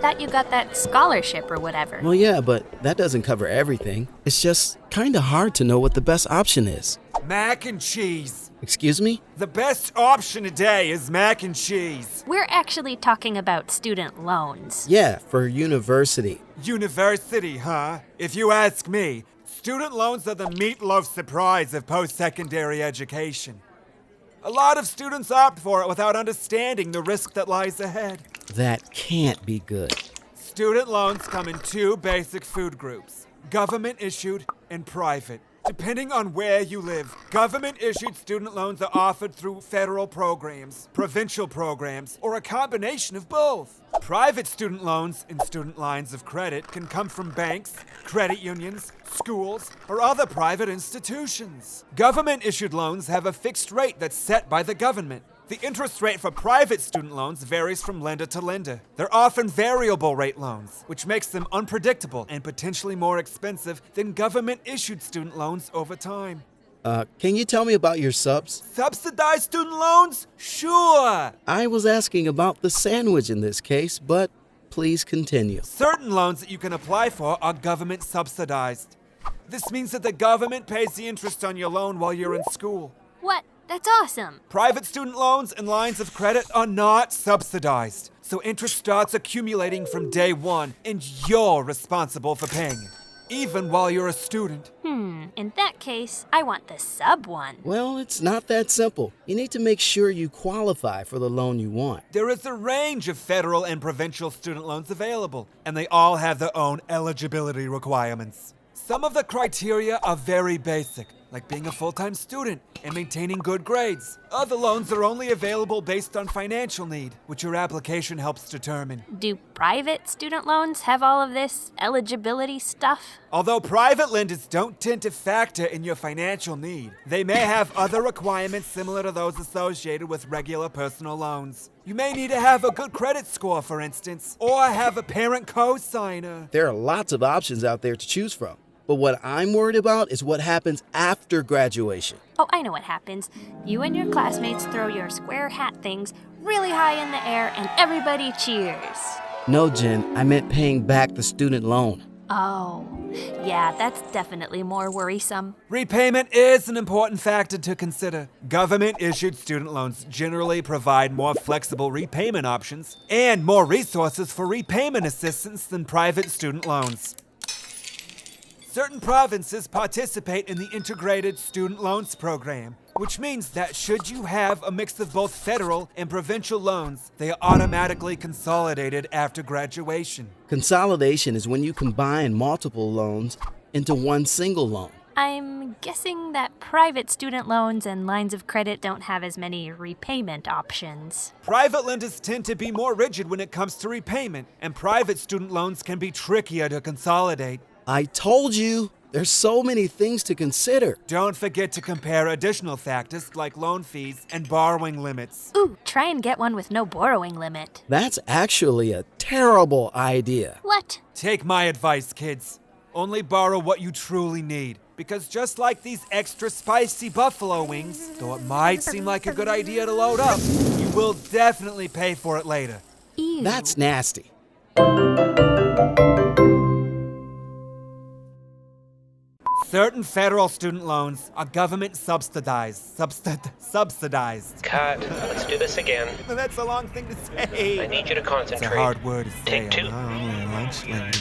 thought you got that scholarship or whatever. Well, yeah, but that doesn't cover everything. It's just kind of hard to know what the best option is. Mac and cheese. Excuse me? The best option today is mac and cheese. We're actually talking about student loans. Yeah, for university. University, huh? If you ask me, student loans are the meatloaf surprise of post-secondary education. A lot of students opt for it without understanding the risk that lies ahead. That can't be good. Student loans come in two basic food groups: government-issued and private. Depending on where you live, government-issued student loans are offered through federal programs, provincial programs, or a combination of both. Private student loans and student lines of credit can come from banks, credit unions, schools, or other private institutions. Government-issued loans have a fixed rate that's set by the government. The interest rate for private student loans varies from lender to lender. They're often variable rate loans, which makes them unpredictable and potentially more expensive than government-issued student loans over time. Can you tell me about your subs? Subsidized student loans? Sure! I was asking about the sandwich in this case, but please continue. Certain loans that you can apply for are government subsidized. This means that the government pays the interest on your loan while you're in school. What? That's awesome. Private student loans and lines of credit are not subsidized, so interest starts accumulating from day one, and you're responsible for paying it, even while you're a student. In that case, I want the sub one. Well, it's not that simple. You need to make sure you qualify for the loan you want. There is a range of federal and provincial student loans available, and they all have their own eligibility requirements. Some of the criteria are very basic, like being a full-time student and maintaining good grades. Other loans are only available based on financial need, which your application helps determine. Do private student loans have all of this eligibility stuff? Although private lenders don't tend to factor in your financial need, they may have other requirements similar to those associated with regular personal loans. You may need to have a good credit score, for instance, or have a parent co-signer. There are lots of options out there to choose from. But what I'm worried about is what happens after graduation. Oh, I know what happens. You and your classmates throw your square hat things really high in the air and everybody cheers. No, Jen, I meant paying back the student loan. Oh, yeah, that's definitely more worrisome. Repayment is an important factor to consider. Government-issued student loans generally provide more flexible repayment options and more resources for repayment assistance than private student loans. Certain provinces participate in the Integrated Student Loans Program, which means that should you have a mix of both federal and provincial loans, they are automatically consolidated after graduation. Consolidation is when you combine multiple loans into one single loan. I'm guessing that private student loans and lines of credit don't have as many repayment options. Private lenders tend to be more rigid when it comes to repayment, and private student loans can be trickier to consolidate. I told you, there's so many things to consider. Don't forget to compare additional factors like loan fees and borrowing limits. Ooh, try and get one with no borrowing limit. That's actually a terrible idea. What? Take my advice, kids. Only borrow what you truly need. Because just like these extra spicy buffalo wings, though it might seem like a good idea to load up, you will definitely pay for it later. Ew. That's nasty. Certain federal student loans are government subsidized. Subsidized. Cut. Let's do this again. That's a long thing to say. I need you to concentrate. It's a hard word to say. Take two. I'm only a lunch lady.